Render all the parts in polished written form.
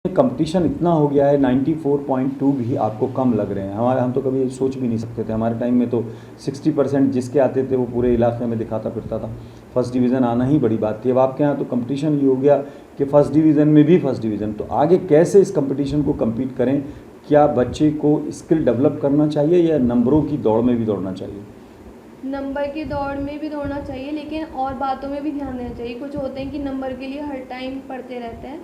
Competition इतना हो गया है, 94.2 भी आपको कम लग रहे हैं। हम तो कभी सोच भी नहीं सकते थे। हमारे टाइम में तो 60% जिसके आते थे वो पूरे इलाके में दिखाता फिरता था। फर्स्ट डिवीज़न आना ही बड़ी बात थी। अब आपके यहाँ तो कंपटीशन ये हो गया कि फर्स्ट डिवीज़न में भी फर्स्ट डिवीज़न। तो आगे कैसे इस कंपटीशन को कम्पीट करें? क्या बच्चे को स्किल डेवलप करना चाहिए या नंबरों की दौड़ में भी दौड़ना चाहिए? नंबर की दौड़ में भी दौड़ना चाहिए, लेकिन और बातों में भी ध्यान देना चाहिए। कुछ होते हैं कि नंबर के लिए हर टाइम पढ़ते रहते हैं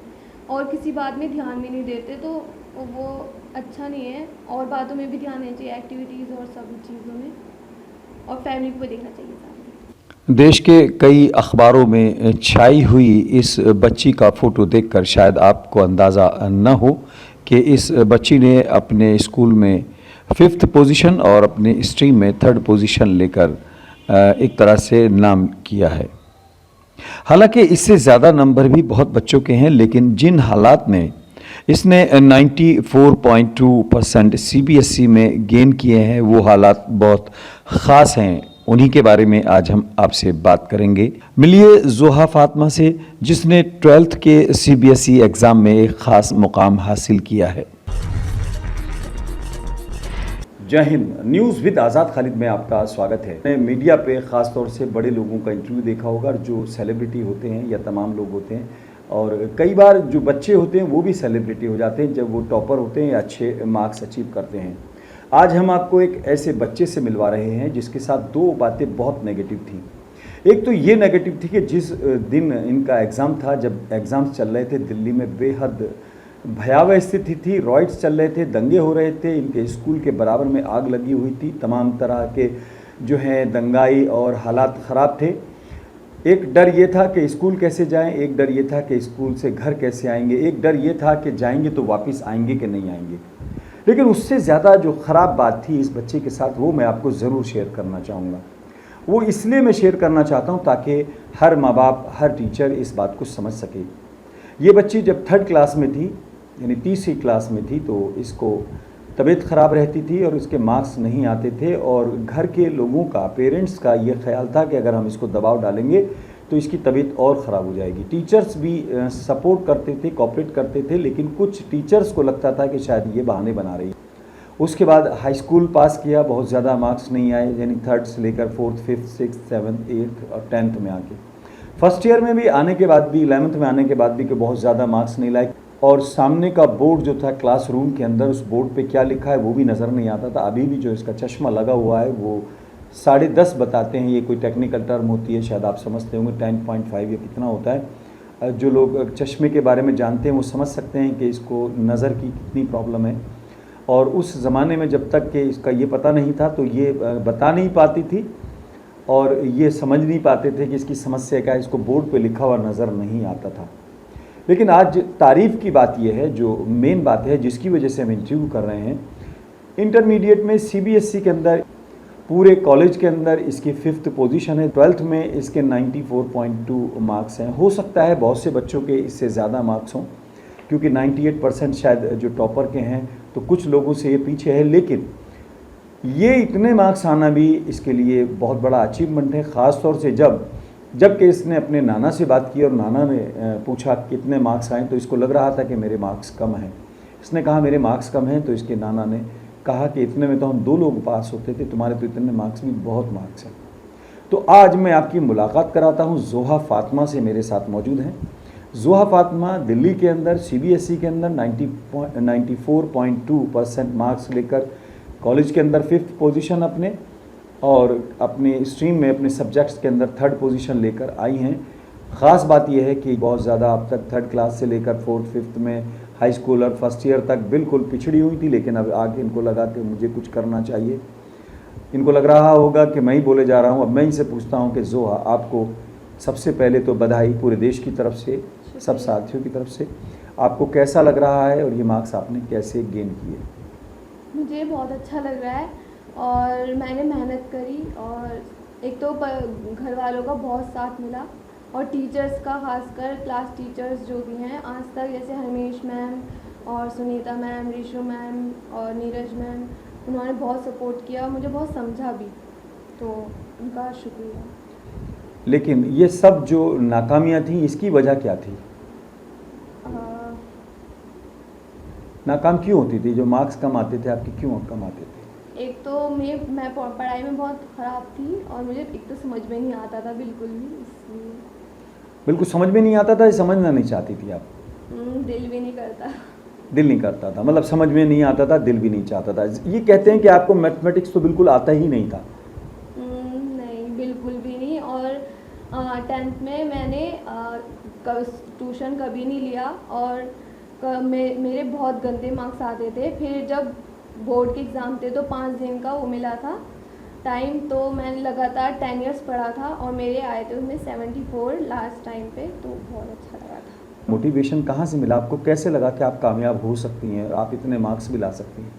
और किसी बात में ध्यान भी नहीं देते, तो वो अच्छा नहीं है। और बातों में भी ध्यान देना चाहिए, एक्टिविटीज़ और सब चीज़ों में, और फैमिली को भी देखना चाहिए साथ में। देश के कई अखबारों में छाई हुई इस बच्ची का फ़ोटो देखकर शायद आपको अंदाज़ा न हो कि इस बच्ची ने अपने स्कूल में 5th पोजीशन और अपने स्ट्रीम में 3rd पोजीशन लेकर एक तरह से नाम किया है। हालांकि इससे ज़्यादा नंबर भी बहुत बच्चों के हैं, लेकिन जिन हालात में इसने 94.2% CBSE में गेन किए हैं वो हालात बहुत ख़ास हैं। उन्हीं के बारे में आज हम आपसे बात करेंगे। मिलिए जोहा फातिमा से, जिसने 12th के CBSE एग्ज़ाम में एक ख़ास मुकाम हासिल किया है। जय हिंद। न्यूज़ विद आज़ाद खालिद में आपका स्वागत है। मैंने मीडिया पे ख़ास तौर से बड़े लोगों का इंटरव्यू देखा होगा, जो सेलिब्रिटी होते हैं या तमाम लोग होते हैं, और कई बार जो बच्चे होते हैं वो भी सेलिब्रिटी हो जाते हैं जब वो टॉपर होते हैं या अच्छे मार्क्स अचीव करते हैं। आज हम आपको एक ऐसे बच्चे से मिलवा रहे हैं जिसके साथ दो बातें बहुत नेगेटिव थी। एक तो ये नेगेटिव थी कि जिस दिन इनका एग्ज़ाम था, जब एग्ज़ाम्स चल रहे थे, दिल्ली में बेहद भयावह स्थिति थी। रॉयट्स चल रहे थे, दंगे हो रहे थे, इनके स्कूल के बराबर में आग लगी हुई थी, तमाम तरह के जो हैं दंगाई और हालात ख़राब थे। एक डर ये था कि स्कूल कैसे जाएं, एक डर ये था कि स्कूल से घर कैसे आएंगे, एक डर ये था कि जाएंगे तो वापस आएंगे कि नहीं आएंगे। लेकिन उससे ज़्यादा जो ख़राब बात थी इस बच्चे के साथ, वो मैं आपको ज़रूर शेयर करना चाहूँगा। वो इसलिए मैं शेयर करना चाहता हूँ ताकि हर माँ बाप, हर टीचर इस बात को समझ सके। ये बच्ची जब 3rd क्लास में थी, यानी तीसरी क्लास में थी, तो इसको तबीयत ख़राब रहती थी और इसके मार्क्स नहीं आते थे, और घर के लोगों का, पेरेंट्स का ये ख्याल था कि अगर हम इसको दबाव डालेंगे तो इसकी तबीयत और ख़राब हो जाएगी। टीचर्स भी सपोर्ट करते थे, कोऑपरेट करते थे, लेकिन कुछ टीचर्स को लगता था कि शायद ये बहाने बना रही है। उसके बाद हाई स्कूल पास किया, बहुत ज़्यादा मार्क्स नहीं आए, यानी 3rd से लेकर 4th, 5th, 6th, 7th, 8th और 10th में आके फर्स्ट ईयर में भी आने के बाद भी, 11th में आने के बाद भी कि बहुत ज़्यादा मार्क्स नहीं लाए, और सामने का बोर्ड जो था क्लासरूम के अंदर, उस बोर्ड पे क्या लिखा है वो भी नज़र नहीं आता था। अभी भी जो इसका चश्मा लगा हुआ है वो 10.5 बताते हैं। ये कोई टेक्निकल टर्म होती है, शायद आप समझते होंगे, 10.5 या कितना होता है। जो लोग चश्मे के बारे में जानते हैं वो समझ सकते हैं कि इसको नज़र की कितनी प्रॉब्लम है। और उस ज़माने में जब तक कि इसका ये पता नहीं था तो ये बता नहीं पाती थी और ये समझ नहीं पाते थे कि इसकी समस्या क्या है, इसको बोर्ड पे लिखा हुआ नज़र नहीं आता था। लेकिन आज तारीफ़ की बात यह है, जो मेन बात है जिसकी वजह से हम इंटरव्यू कर रहे हैं, इंटरमीडिएट में CBSE के अंदर, पूरे कॉलेज के अंदर इसकी 5th पोजीशन है। 12th में इसके 94.2 मार्क्स हैं। हो सकता है बहुत से बच्चों के इससे ज़्यादा मार्क्स हों, क्योंकि 98% शायद जो टॉपर के हैं, तो कुछ लोगों से ये पीछे है। लेकिन ये इतने मार्क्स आना भी इसके लिए बहुत बड़ा अचीवमेंट है, ख़ास तौर से जबकि इसने अपने नाना से बात की और नाना ने पूछा कितने मार्क्स आए, तो इसको लग रहा था कि मेरे मार्क्स कम हैं। इसने कहा मेरे मार्क्स कम हैं, तो इसके नाना ने कहा कि इतने में तो हम 2 लोग पास होते थे, तुम्हारे तो इतने मार्क्स भी बहुत मार्क्स हैं। तो आज मैं आपकी मुलाकात कराता हूँ जोहा फातिमा से। मेरे साथ मौजूद हैं जोहा फातिमा। दिल्ली के अंदर CBSE के अंदर 94.2% मार्क्स लेकर कॉलेज के अंदर 5th पोजीशन अपने, और अपने स्ट्रीम में, अपने सब्जेक्ट्स के अंदर 3rd पोजीशन लेकर आई हैं। ख़ास बात यह है कि बहुत ज़्यादा अब तक 3rd क्लास से लेकर 4th, 5th में हाई स्कूल और फर्स्ट ईयर तक बिल्कुल पिछड़ी हुई थी, लेकिन अब आगे इनको लगा कि मुझे कुछ करना चाहिए। इनको लग रहा होगा कि मैं ही बोले जा रहा हूँ। अब मैं इनसे पूछता हूँ कि जोहा, आपको सबसे पहले तो बधाई पूरे देश की तरफ से, सब साथियों की तरफ से। आपको कैसा लग रहा है और ये मार्क्स आपने कैसे गेन किए? मुझे बहुत अच्छा लग रहा है, और मैंने मेहनत करी, और एक तो घर वालों का बहुत साथ मिला, और टीचर्स का, खासकर क्लास टीचर्स जो भी हैं आज तक, जैसे हमीश मैम और सुनीता मैम, ऋषु मैम और नीरज मैम, उन्होंने बहुत सपोर्ट किया, मुझे बहुत समझा भी, तो उनका शुक्रिया। लेकिन ये सब जो नाकामियाँ थी, इसकी वजह क्या थी? नाकाम क्यों होती थी? जो मार्क्स कम आते थे आपके, क्यों कम आते थे? एक तो मैं पढ़ाई में बहुत ख़राब थी और मुझे एक तो समझ में नहीं आता था बिल्कुल भी, इसलिए बिल्कुल समझ में नहीं आता था, समझना नहीं चाहती थी आप? दिल भी नहीं करता। दिल नहीं करता था, मतलब समझ में नहीं आता था, दिल भी नहीं चाहता था। ये कहते हैं कि आपको मैथमेटिक्स तो बिल्कुल आता ही नहीं था। नहीं, बिल्कुल भी नहीं। और 10th में मैंने ट्यूशन कभी नहीं लिया और मेरे बहुत गंदे मार्क्स आते थे। फिर जब बोर्ड के एग्ज़ाम थे तो 5 दिन का वो मिला था टाइम, तो मैंने लगातार 10 इयर्स पढ़ा था और मेरे आए थे उसमें 74 लास्ट टाइम पे, तो बहुत अच्छा लगा था। मोटिवेशन कहाँ से मिला आपको? कैसे लगा कि आप कामयाब हो सकती हैं, आप इतने मार्क्स भी ला सकती हैं?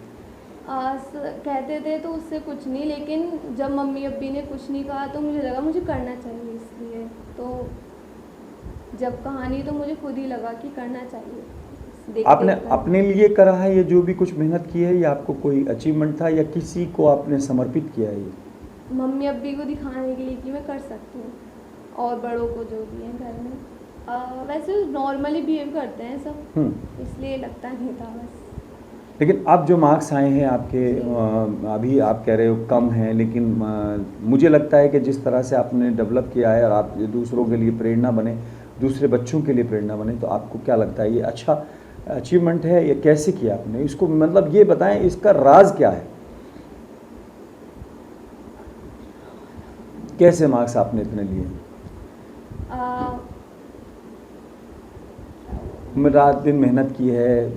कहते थे तो उससे कुछ नहीं, लेकिन जब मम्मी अब्बी ने कुछ नहीं कहा तो मुझे लगा मुझे करना चाहिए, इसलिए तो जब कहानी तो मुझे खुद ही लगा कि करना चाहिए। आपने अपने लिए करा है ये जो भी कुछ मेहनत की है, या आपको कोई अचीवमेंट था, या किसी को आपने समर्पित किया है ये? मम्मी अब्बी को दिखाने के लिए कि मैं कर सकती हूँ, और बड़ों को जो भी हैं घर में। वैसे नॉर्मली बिहेव करते हैं सब, इसलिए लगता नहीं था बस। लेकिन अब जो मार्क्स आए हैं आपके, अभी आप कह रहे हो कम हैं, लेकिन मुझे लगता है कि जिस तरह से आपने डेवलप किया है और आप दूसरों के लिए प्रेरणा बने, दूसरे बच्चों के लिए प्रेरणा बने, तो आपको क्या लगता है ये अच्छा अचीवमेंट है? ये कैसे किया आपने इसको, मतलब ये बताएं, इसका राज क्या है? कैसे मार्क्स आपने इतने लिए? रात दिन मेहनत की है,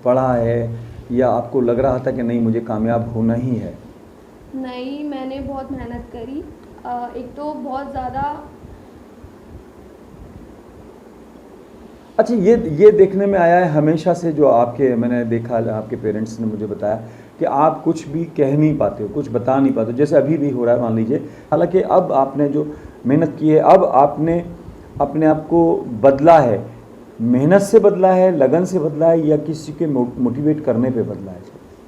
पढ़ा है, या आपको लग रहा था कि नहीं मुझे कामयाब होना ही है? नहीं, मैंने बहुत मेहनत करी। एक तो बहुत ज़्यादा। अच्छा, ये देखने में आया है हमेशा से, जो आपके मैंने देखा, आपके पेरेंट्स ने मुझे बताया कि आप कुछ भी कह नहीं पाते हो, कुछ बता नहीं पाते हो, जैसे अभी भी हो रहा है मान लीजिए। हालांकि अब आपने जो मेहनत की है, अब आपने अपने आप को बदला है, मेहनत से बदला है, लगन से बदला है, या किसी के मोटिवेट करने पे बदला है?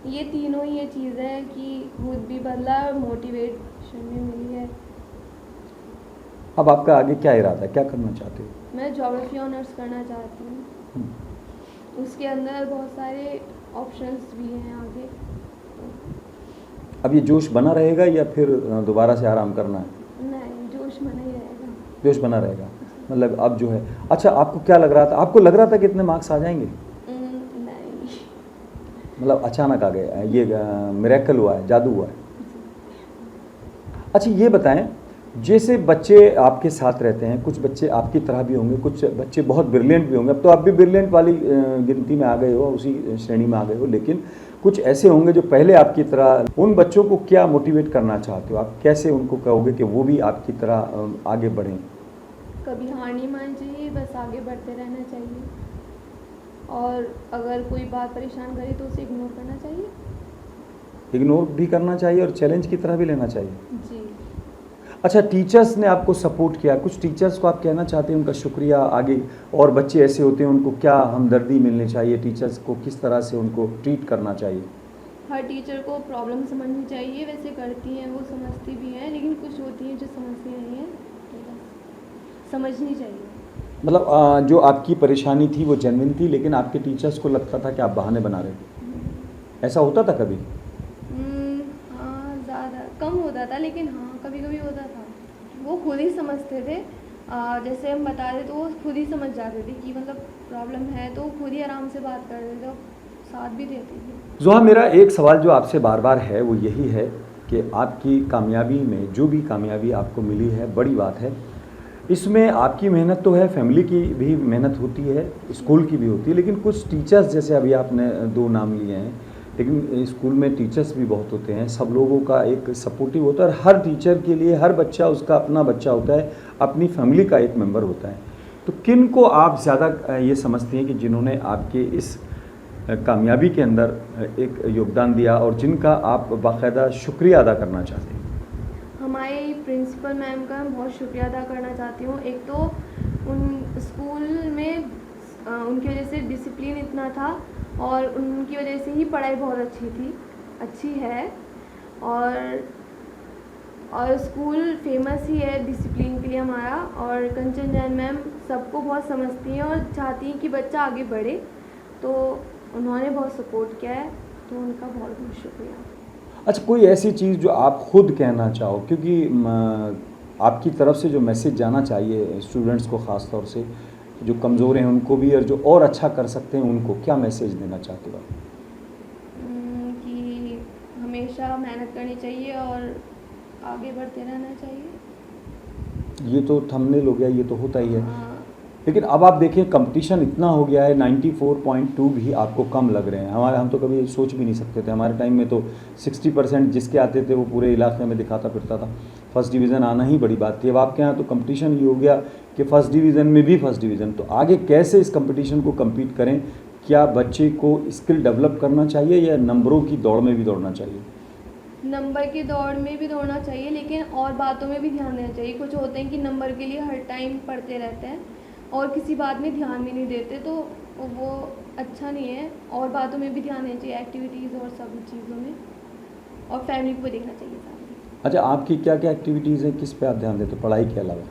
ये तीनों ही ये चीज़ है कि खुद भी बदला और मोटिवेशन भी मिली है। अब आपका आगे क्या इरादा है, क्या करना चाहते हो? मैं ज्योग्राफी ऑनर्स करना चाहती हूँ। उसके अंदर बहुत सारे ऑप्शंस भी हैं आगे। अब ये जोश बना रहेगा या फिर दोबारा से आराम करना है? नहीं, जोश बना ही रहेगा। जोश बना रहेगा, मतलब अब जो है। अच्छा, आपको क्या लग रहा था, आपको लग रहा था कि इतने मार्क्स आ जाएंगे? नहीं, मतलब अचानक आ गए, ये मिरेकल हुआ है, जादू हुआ है? अच्छा, ये बताएं, जैसे बच्चे आपके साथ रहते हैं, कुछ बच्चे आपकी तरह भी होंगे, कुछ बच्चे बहुत ब्रिलियंट भी होंगे। अब तो आप भी ब्रिलियंट वाली गिनती में आ गए हो, उसी श्रेणी में आ गए हो, लेकिन कुछ ऐसे होंगे जो पहले आपकी तरह। उन बच्चों को क्या मोटिवेट करना चाहते हो आप? कैसे उनको कहोगे कि वो भी आपकी तरह आगे बढ़ें? कभी हार नहीं माननी चाहिए, बस आगे बढ़ते रहना चाहिए, और अगर कोई बात परेशान करे तो उसे इग्नोर करना चाहिए। इग्नोर भी करना चाहिए और चैलेंज की तरह भी लेना चाहिए। जी। अच्छा, टीचर्स ने आपको सपोर्ट किया, कुछ टीचर्स को आप कहना चाहते हैं उनका शुक्रिया आगे? और बच्चे ऐसे होते हैं, उनको क्या हमदर्दी मिलनी चाहिए, टीचर्स को किस तरह से उनको ट्रीट करना चाहिए? हर टीचर को प्रॉब्लम समझनी चाहिए, वैसे करती हैं वो, समझती भी हैं, लेकिन कुछ होती हैं जो समझती नहीं हैं, तो बस समझनी चाहिए। मतलब जो आपकी परेशानी थी वो जेन्युइन थी, लेकिन आपके टीचर्स को लगता था कि आप बहाने बना रहे थे। ऐसा होता था कभी? हाँ, ज़्यादा कम होता था, लेकिन हाँ कभी कभी होता था। वो खुद ही समझते थे, जैसे हम बता रहे तो वो खुद ही समझ जाते थे कि मतलब प्रॉब्लम है, तो खुद ही आराम से बात कर रहे थे, साथ भी देते थे। ज़ोहा, मेरा एक सवाल जो आपसे बार बार है वो यही है कि आपकी कामयाबी में जो भी कामयाबी आपको मिली है, बड़ी बात है, इसमें आपकी मेहनत तो है, फैमिली की भी मेहनत होती है, स्कूल की भी होती है, लेकिन कुछ टीचर्स, जैसे अभी आपने 2 नाम लिए हैं, लेकिन स्कूल में टीचर्स भी बहुत होते हैं, सब लोगों का एक सपोर्टिव होता है, और हर टीचर के लिए हर बच्चा उसका अपना बच्चा होता है, अपनी फैमिली का एक मेंबर होता है। तो किन को आप ज़्यादा ये समझती हैं कि जिन्होंने आपके इस कामयाबी के अंदर एक योगदान दिया, और जिनका आप बाकायदा शुक्रिया अदा करना चाहते हैं? हमारे प्रिंसिपल मैम का मैं बहुत शुक्रिया अदा करना चाहती हूँ। एक तो उन स्कूल में उनकी वजह से डिसिप्लिन इतना था, और उनकी वजह से ही पढ़ाई बहुत अच्छी है, और स्कूल फेमस ही है डिसिप्लिन के लिए हमारा। और कंचन जैन मैम सबको बहुत समझती हैं और चाहती हैं कि बच्चा आगे बढ़े, तो उन्होंने बहुत सपोर्ट किया है, तो उनका बहुत बहुत शुक्रिया। अच्छा, कोई ऐसी चीज़ जो आप खुद कहना चाहो, क्योंकि आपकी तरफ से जो मैसेज जाना चाहिए स्टूडेंट्स को, ख़ास तौर से जो कमज़ोर हैं उनको भी, और जो और अच्छा कर सकते हैं उनको, क्या मैसेज देना चाहते हो आप? कि हमेशा मेहनत करनी चाहिए और आगे बढ़ते रहना चाहिए। ये तो थंबनेल हो गया, ये तो होता ही है। हाँ, लेकिन अब आप देखिए कंपटीशन इतना हो गया है, 94.2 भी आपको कम लग रहे हैं। हम तो कभी सोच भी नहीं सकते थे। हमारे टाइम में तो 60% जिसके आते थे वो पूरे इलाके में दिखाता फिरता था। फर्स्ट डिवीज़न आना ही बड़ी बात थी। अब आपके यहाँ तो कंपटीशन ये हो गया कि फर्स्ट डिवीज़न में भी फर्स्ट डिवीज़न। तो आगे कैसे इस कंपटीशन को कम्पीट करें? क्या बच्चे को स्किल डेवलप करना चाहिए या नंबरों की दौड़ में भी दौड़ना चाहिए? नंबर की दौड़ में भी दौड़ना चाहिए, लेकिन और बातों में भी ध्यान देना चाहिए। कुछ होते हैं कि नंबर के लिए हर टाइम पढ़ते रहते हैं और किसी बात में ध्यान भी नहीं देते, तो वो अच्छा नहीं है। और बातों में भी ध्यान देना चाहिए, एक्टिविटीज़ और सब चीज़ों में, और फैमिली को भी देखना चाहिए साथ में। अच्छा, आपकी क्या क्या एक्टिविटीज़ हैं, किस पे आप ध्यान देते हो पढ़ाई के अलावा?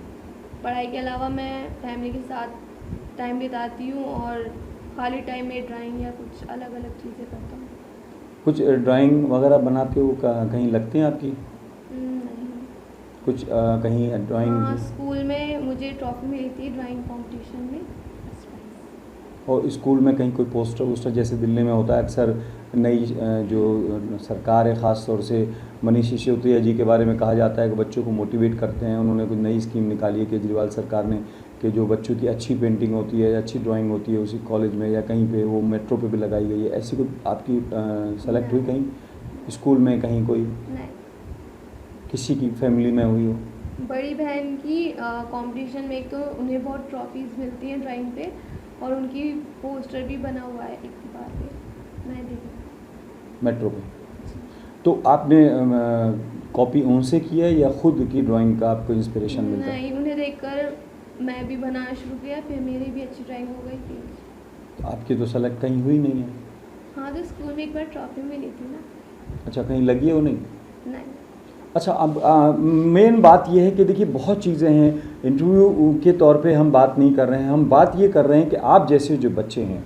पढ़ाई के अलावा मैं फैमिली के साथ टाइम बिताती हूँ, और खाली टाइम में ड्राइंग या कुछ अलग अलग चीज़ें करता हूँ। कुछ ड्राइंग वगैरह बनाते हो, कहीं लगती हैं आपकी? नहीं। कुछ कहीं हाँ, ड्राइंग? स्कूल में मुझे ट्रॉफी मिली थी ड्राइंग कंपटीशन में, फर्स्ट प्राइज़। और स्कूल में कहीं कोई पोस्टर वोस्टर, जैसे दिल्ली में होता है अक्सर, नई जो सरकार है ख़ास तौर से मनीष सिसोदिया जी के बारे में कहा जाता है कि बच्चों को मोटिवेट करते हैं। उन्होंने कुछ नई स्कीम निकाली है केजरीवाल सरकार ने, कि जो बच्चों की अच्छी पेंटिंग होती है, अच्छी ड्राइंग होती है, उसी कॉलेज में या कहीं पे, वो मेट्रो पे भी लगाई गई है। ऐसी कोई आपकी सेलेक्ट हुई कहीं स्कूल में, कहीं कोई नहीं। किसी की फैमिली में हुई हो? बड़ी बहन की कंपटीशन में एक तो उन्हें बहुत ट्रॉफीज़ मिलती हैं ड्राइंग पे, और उनकी पोस्टर भी बना हुआ है एक दीवार पे, मैं देखी। मेट्रो पे? तो आपने कॉपी उनसे की है या खुद की ड्राइंग का आपको इंस्पिरेशन मिलता है? नहीं, उन्हें देखकर मैं भी बनाना शुरू किया, फिर मेरी भी अच्छी ड्राइंग हो गई थी। तो आपकी तो सेलेक्ट कहीं हुई नहीं है? हाँ, तो स्कूल में एक बार ट्रॉफी मिली थी ना। अच्छा, कहीं लगी है वो? नहीं। नहीं। अच्छा, अब मेन बात ये है कि देखिए बहुत चीज़ें हैं, इंटरव्यू के तौर पे हम बात नहीं कर रहे हैं। हम बात ये कर रहे हैं कि आप जैसे जो बच्चे हैं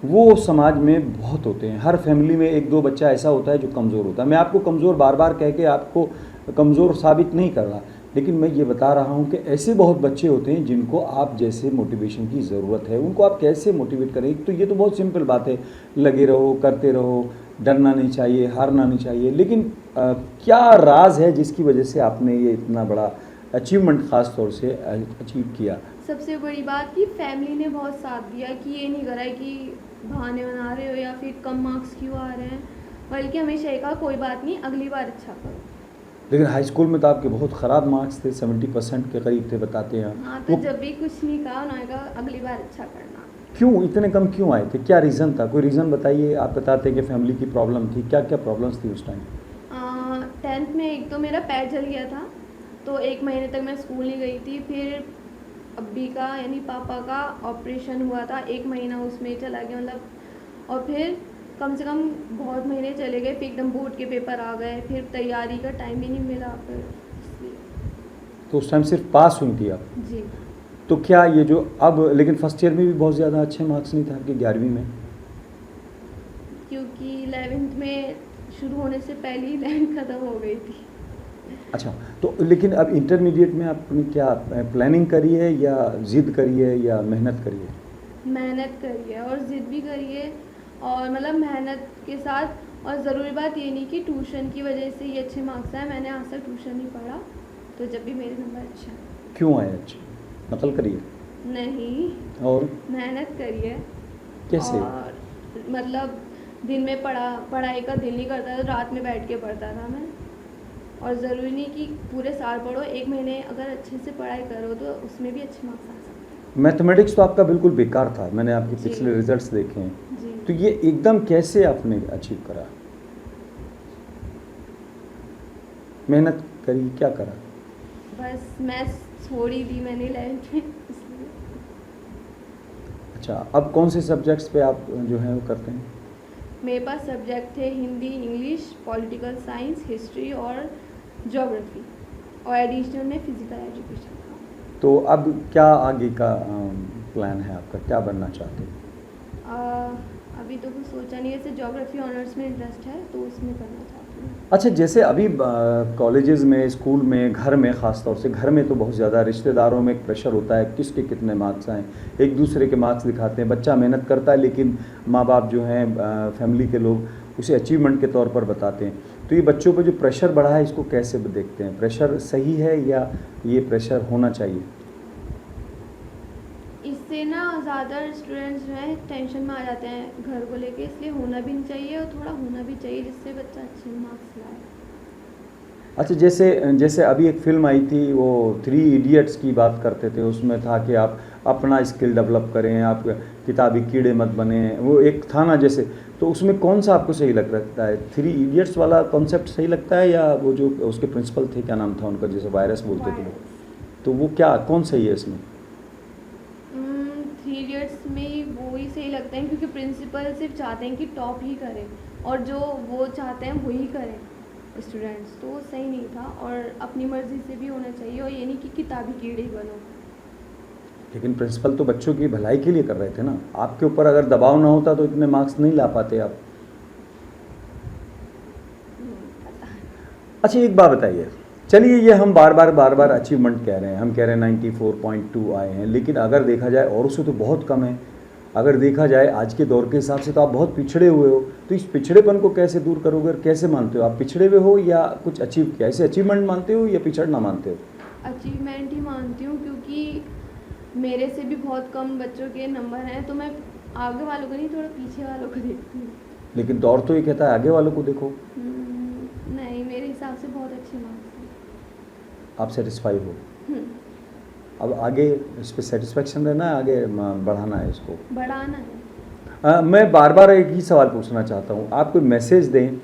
वो समाज में बहुत होते हैं। हर फैमिली में एक दो बच्चा ऐसा होता है जो कमज़ोर होता है। मैं आपको कमज़ोर बार बार कह के आपको कमज़ोर साबित नहीं कर रहा, लेकिन मैं ये बता रहा हूँ कि ऐसे बहुत बच्चे होते हैं जिनको आप जैसे मोटिवेशन की ज़रूरत है। उनको आप कैसे मोटिवेट करें? तो ये तो बहुत सिंपल बात है, लगे रहो, करते रहो, डरना नहीं चाहिए, हारना नहीं चाहिए। लेकिन क्या राज है जिसकी वजह से आपने ये इतना बड़ा अचीवमेंट ख़ास तौर से अचीव किया? सबसे बड़ी बात कि फैमिली ने बहुत साथ दिया, कि ये नहीं करा है कि बहाने बना रहे हो या फिर कम मार्क्स क्यों आ रहे हैं, बल्कि हमेशा ये कहा कोई बात नहीं, अगली बार अच्छा करो। लेकिन हाई स्कूल में तो आपके बहुत ख़राब मार्क्स थे, 70% के करीब थे बताते हैं। हाँ, तो जब भी कुछ नहीं कहा, उन्होंने कहा अगली बार अच्छा करना। क्यों इतने कम क्यों आए थे? क्या रीज़न था? कोई रीज़न बताइए। आप बताते हैं कि फैमिली की प्रॉब्लम थी, क्या क्या प्रॉब्लम्स थी उस टाइम? 10th में एक तो मेरा पैर जल गया था, तो 1 महीने तक मैं स्कूल नहीं गई थी। फिर अब्बी का यानी पापा का ऑपरेशन हुआ था, 1 महीना उसमें चला गया मतलब, और फिर कम से कम बहुत महीने चले गए, फिर एकदम बोर्ड के पेपर आ गए, फिर तैयारी का टाइम ही नहीं मिला, फिर इसलिए। तो उस टाइम सिर्फ पास हुई थी आप? जी। तो क्या ये जो अब, लेकिन फर्स्ट ईयर में भी बहुत ज़्यादा अच्छे मार्क्स नहीं थे आपके, 11वीं में? क्योंकि 11th में शुरू होने से पहले ही 11th ख़त्म हो गई थी। अच्छा, तो लेकिन अब इंटरमीडिएट में आपने क्या प्लानिंग करी है या ज़िद करी है या मेहनत करी है? मेहनत करी है और ज़िद भी करी है, और मतलब मेहनत के साथ। और ज़रूरी बात ये नहीं कि ट्यूशन की वजह से ये अच्छे मार्क्स आए, मैंने आज तक ट्यूशन नहीं पढ़ा, तो जब भी मेरे नंबर अच्छे हैं। क्यों आए अच्छे? नकल करी है? नहीं, और मेहनत करी है। कैसे? और मतलब दिन में पढ़ाई का दिल नहीं करता था, रात में बैठ के पढ़ता था मैं। और ज़रूरी नहीं कि पूरे साल पढ़ो, 1 महीने अगर अच्छे से पढ़ाई करो तो उसमें भी अच्छे मार्क्स आ सकते हैं। मैथमेटिक्स तो आपका बिल्कुल बेकार था, मैंने आपके जी। पिछले रिजल्ट्स देखे हैं। जी। तो ये एकदम कैसे आपने अचीव करा? मेहनत करी, क्या करा? बस मैथ्स छोड़ ही दी मैंने 11th में, इसलिए। अच्छा, अब कौन से सब्जेक्ट्स पे आप जो है वो करते हैं? मेरे पास सब्जेक्ट थे Hindi, English, political science, history और ज्योग्राफी, और एडिशनल में फिजिकल एजुकेशन था। तो अब क्या आगे का प्लान है आपका, क्या बनना चाहते हैं? अभी तो कुछ सोचा नहीं, ऐसे ज्योग्राफी ऑनर्स में इंटरेस्ट है तो उसमें करना चाहती हूँ। अच्छा, जैसे अभी कॉलेजेस में, स्कूल में, घर में, ख़ास तौर से घर में तो बहुत ज़्यादा रिश्तेदारों में एक प्रेशर होता है किसके कितने मार्क्स आए, एक दूसरे के मार्क्स दिखाते हैं, बच्चा मेहनत करता है लेकिन माँ बाप जो हैं, फैमिली के लोग उसे अचीवमेंट के तौर पर बताते हैं। तो ये बच्चों पर जो प्रेशर बढ़ा है इसको कैसे देखते हैं? प्रेशर सही है या ये प्रेशर होना चाहिए? इससे ना ज़्यादा स्टूडेंट्स जो हैं टेंशन में आ जाते हैं घर को लेके, इसलिए होना भी नहीं चाहिए और थोड़ा होना भी चाहिए जिससे बच्चा अच्छे मार्क्स लाए। अच्छा, जैसे अभी एक फ़िल्म आई थी, वो 3 इडियट्स की बात करते थे, उसमें था कि आप अपना स्किल डेवलप करें, आप किताबी कीड़े मत बने, वो एक था ना जैसे, तो उसमें कौन सा आपको सही लगता है? 3 इडियट्स वाला कॉन्सेप्ट सही लगता है या वो जो उसके प्रिंसिपल थे, क्या नाम था उनका, जैसे वायरस बोलते थे लोग, तो वो क्या कौन सही है इसमें? 3 इडियट्स में वो ही सही लगता है क्योंकि प्रिंसिपल सिर्फ चाहते हैं कि टॉप ही करें और जो वो चाहते हैं वही करें स्टूडेंट्स, तो वो सही नहीं था और अपनी मर्ज़ी से भी होना चाहिए और ये नहीं कि किताबी कीड़े ही बनो। लेकिन प्रिंसिपल तो बच्चों की भलाई के लिए कर रहे थे ना, आपके ऊपर अगर दबाव ना होता तो इतने मार्क्स नहीं ला पाते आप। अच्छा, एक बात बताइए, चलिए ये हम बार बार अचीवमेंट कह रहे हैं, हम कह रहे हैं 94.2 आए हैं, लेकिन अगर देखा जाए औरों से तो बहुत कम है। अगर देखा जाए आज के दौर के हिसाब से तो आप बहुत पिछड़े हुए हो, तो इस पिछड़ेपन को कैसे दूर करोगे और कैसे मानते हो? आप पिछड़े हुए हो या कुछ अचीव किया, ऐसे अचीवमेंट मानते हो या पिछड़ना मानते हो? अचीवमेंट ही मानती हूँ क्योंकि मेरे से भी बहुत कम बच्चों के नंबर हैं तो मैं आगे वालों को नहीं, थोड़ा पीछे वालों को देखती हूँ। लेकिन दौर तो ये कहता है आगे वालों को देखो। नहीं, मेरे हिसाब से बहुत अच्छे मार्क्स हैं। आप सेटिस्फाई हो? अब आगे इस पर सेटिस्फेक्शन रहना है, आगे बढ़ाना है, इसको बढ़ाना है। मैं बार बार एक ही सवाल पूछना चाहता हूँ, आप कोई मैसेज दें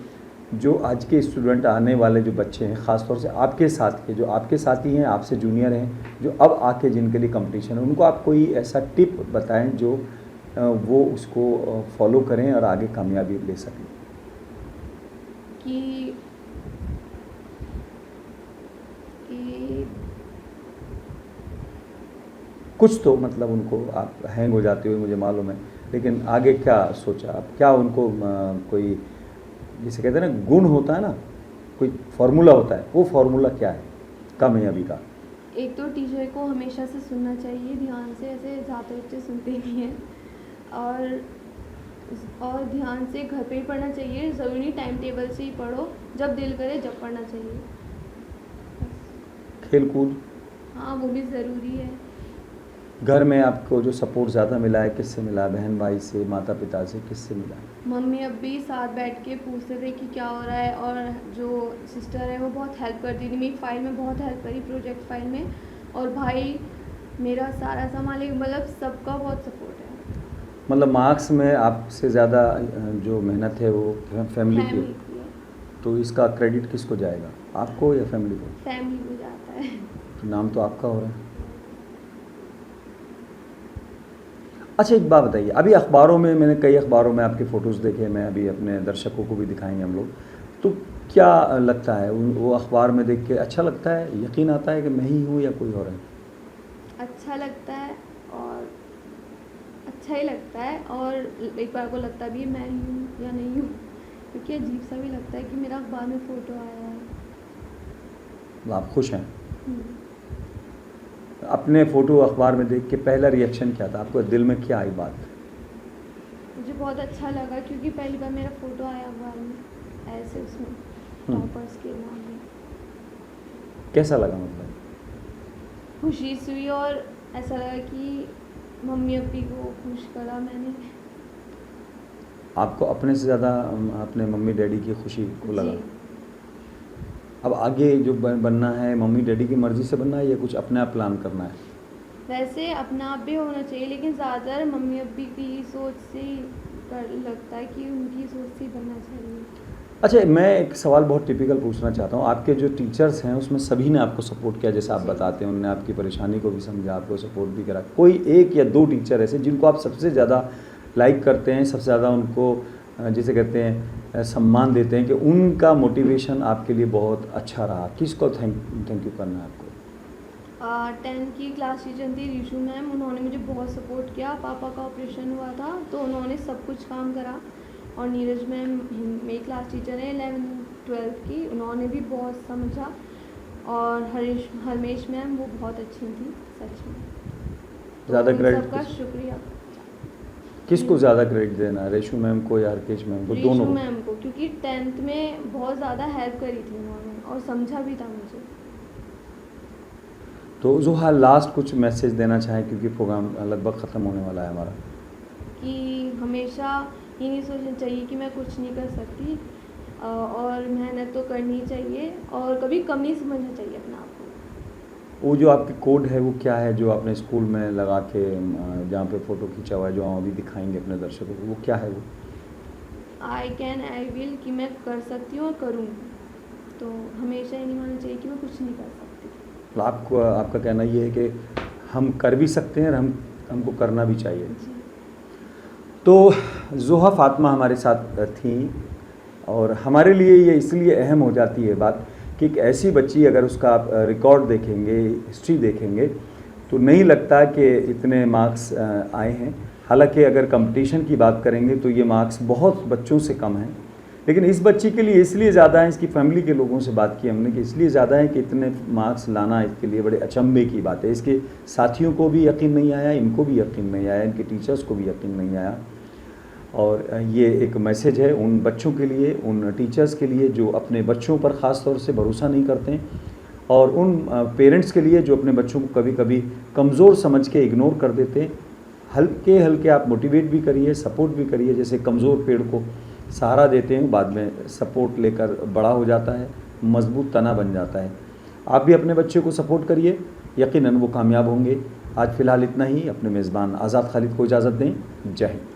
जो आज के स्टूडेंट, आने वाले जो बच्चे हैं, ख़ास तौर से आपके साथ के, जो आपके साथी हैं, आपसे जूनियर हैं, जो अब आके जिनके लिए कंपटीशन है, उनको आप कोई ऐसा टिप बताएं जो वो उसको फॉलो करें और आगे कामयाबी ले सकें। कि कुछ तो मतलब उनको, आप हैंग हो जाते हो मुझे मालूम है, लेकिन आगे क्या सोचा आप, क्या उनको कोई जिसे कहते हैं ना गुण होता है ना, कोई फार्मूला होता है, वो फार्मूला क्या है कामयाबी का? एक तो टीचर को हमेशा से सुनना चाहिए ध्यान से, ऐसे ज़्यादा बच्चे सुनते नहीं हैं, और ध्यान से घर पे ही पढ़ना चाहिए, ज़रूरी नहीं टाइम टेबल से ही पढ़ो, जब दिल करे जब पढ़ना चाहिए। खेल कूद? हाँ, वो भी ज़रूरी है। घर में आपको जो सपोर्ट ज़्यादा मिला है किससे मिला है? बहन भाई से, माता पिता से, किससे मिला है? मम्मी अब भी साथ बैठ के पूछते थे कि क्या हो रहा है, और जो सिस्टर है वो बहुत हेल्प करती थी, मेरी फ़ाइल में बहुत हेल्प करी, प्रोजेक्ट फाइल में, और भाई मेरा सारा संभाले, मतलब सबका बहुत सपोर्ट है। मतलब मार्क्स में आपसे ज़्यादा जो मेहनत है वो फैमिली की है, तो इसका क्रेडिट किसको जाएगा, आपको या फैमिली को? फैमिली को जाता है। तो नाम तो आपका हो रहा है। अच्छा, एक बात बताइए, अभी अखबारों में, मैंने कई अखबारों में आपके फ़ोटोज़ देखे, मैं अभी अपने दर्शकों को भी दिखाएंगे हम लोग, तो क्या लगता है वो अखबार में देख के अच्छा लगता है, यकीन आता है कि मैं ही हूँ या कोई और है? अच्छा लगता है, और अच्छा ही लगता है, और एक बार को लगता भी है मैं ही हूँ या नहीं हूँ, क्योंकि अजीब सा भी लगता है कि मेरा अखबार में फ़ोटो आया है। तो आप खुश हैं? अपने फ़ोटो अखबार में देख के पहला रिएक्शन क्या था, आपको दिल में क्या आई बात? मुझे बहुत अच्छा लगा क्योंकि पहली बार मेरा फ़ोटो आया अखबार में, ऐसे उसमें टॉपर्स के नाम में। कैसा लगा, मतलब खुशी सी हुई, और ऐसा लगा कि मम्मी अब्बी को खुश करा मैंने। आपको अपने से ज़्यादा अपने मम्मी डैडी की खुशी को लगा? जी। अब आगे जो बनना है, मम्मी डैडी की मर्ज़ी से बनना है या कुछ अपने आप प्लान करना है? वैसे अपना आप भी होना चाहिए, लेकिन ज़्यादातर मम्मी अब्बी की सोच से ही लगता है कि उनकी सोच से ही बनना चाहिए। अच्छा, मैं एक सवाल बहुत टिपिकल पूछना चाहता हूँ, आपके जो टीचर्स हैं उसमें सभी ने आपको सपोर्ट किया, जैसे आप बताते हैं, उन्होंने आपकी परेशानी को भी समझा, आपको सपोर्ट भी करा, कोई एक या दो टीचर ऐसे जिनको आप सबसे ज़्यादा लाइक करते हैं, सबसे ज़्यादा उनको जिसे कहते हैं सम्मान देते हैं कि उनका मोटिवेशन आपके लिए बहुत अच्छा रहा, किसको थैंक यू करना है आपको? 10 की क्लास टीचर थी रीशू मैम, उन्होंने मुझे बहुत सपोर्ट किया। पापा का ऑपरेशन हुआ था तो उन्होंने सब कुछ काम करा। और नीरज मैम मेरी क्लास टीचर है 11th-12th की, उन्होंने भी बहुत समझा। और हरमेश मैम वो बहुत अच्छी थी सच में। ज़्यादा उन क्रेडिट सबका शुक्रिया। किसको ज़्यादा क्रेडिट देना है, रेशू मैम को या हरकेश मैम को, दोनों रीशू को? मैम को, क्योंकि 10th में बहुत ज़्यादा हेल्प करी थी उन्होंने और समझा भी था मुझे। तो जोहा लास्ट कुछ मैसेज देना चाहें, क्योंकि प्रोग्राम लगभग ख़त्म होने वाला है हमारा। कि हमेशा ये नहीं सोचना चाहिए कि मैं कुछ नहीं कर सकती, और मेहनत तो करनी चाहिए और कभी कम नहीं समझना चाहिए अपने आप को। वो जो आपकी कोड है वो क्या है, जो आपने स्कूल में लगा के जहाँ पे फ़ोटो खींचा हुआ है, जो हम अभी दिखाएंगे अपने दर्शकों को, वो क्या है? वो आई कैन आई विल, कि मैं कर सकती हूँ और करूँगी। तो हमेशा ये नहीं मानना चाहिए कि मैं कुछ नहीं कर सकती। तो आपको, आपका कहना ये है कि हम कर भी सकते हैं और हमको करना भी चाहिए। जी। तो जोहा फातिमा हमारे साथ थी, और हमारे लिए ये इसलिए अहम हो जाती है बात कि एक ऐसी बच्ची, अगर उसका आप रिकॉर्ड देखेंगे, हिस्ट्री देखेंगे, तो नहीं लगता कि इतने मार्क्स आए हैं। हालांकि अगर कंपटीशन की बात करेंगे तो ये मार्क्स बहुत बच्चों से कम हैं, लेकिन इस बच्ची के लिए इसलिए ज़्यादा है, इसकी फैमिली के लोगों से बात की हमने कि इसलिए ज़्यादा है कि इतने मार्क्स लाना इसके लिए बड़े अचंभे की बात है। इसके साथियों को भी यकीन नहीं आया, इनको भी यकीन नहीं आया, इनके टीचर्स को भी यकीन नहीं आया। और ये एक मैसेज है उन बच्चों के लिए, उन टीचर्स के लिए जो अपने बच्चों पर ख़ास तौर से भरोसा नहीं करते हैं, और उन पेरेंट्स के लिए जो अपने बच्चों को कभी कभी कमज़ोर समझ के इग्नोर कर देते हैं। हल्के हल्के आप मोटिवेट भी करिए, सपोर्ट भी करिए। जैसे कमज़ोर पेड़ को सहारा देते हैं, बाद में सपोर्ट लेकर बड़ा हो जाता है, मजबूत तना बन जाता है। आप भी अपने बच्चे को सपोर्ट करिए, यकीनन वो कामयाब होंगे। आज फ़िलहाल इतना ही। अपने मेज़बान आज़ाद खालिद को इजाज़त दें। जय हिंद।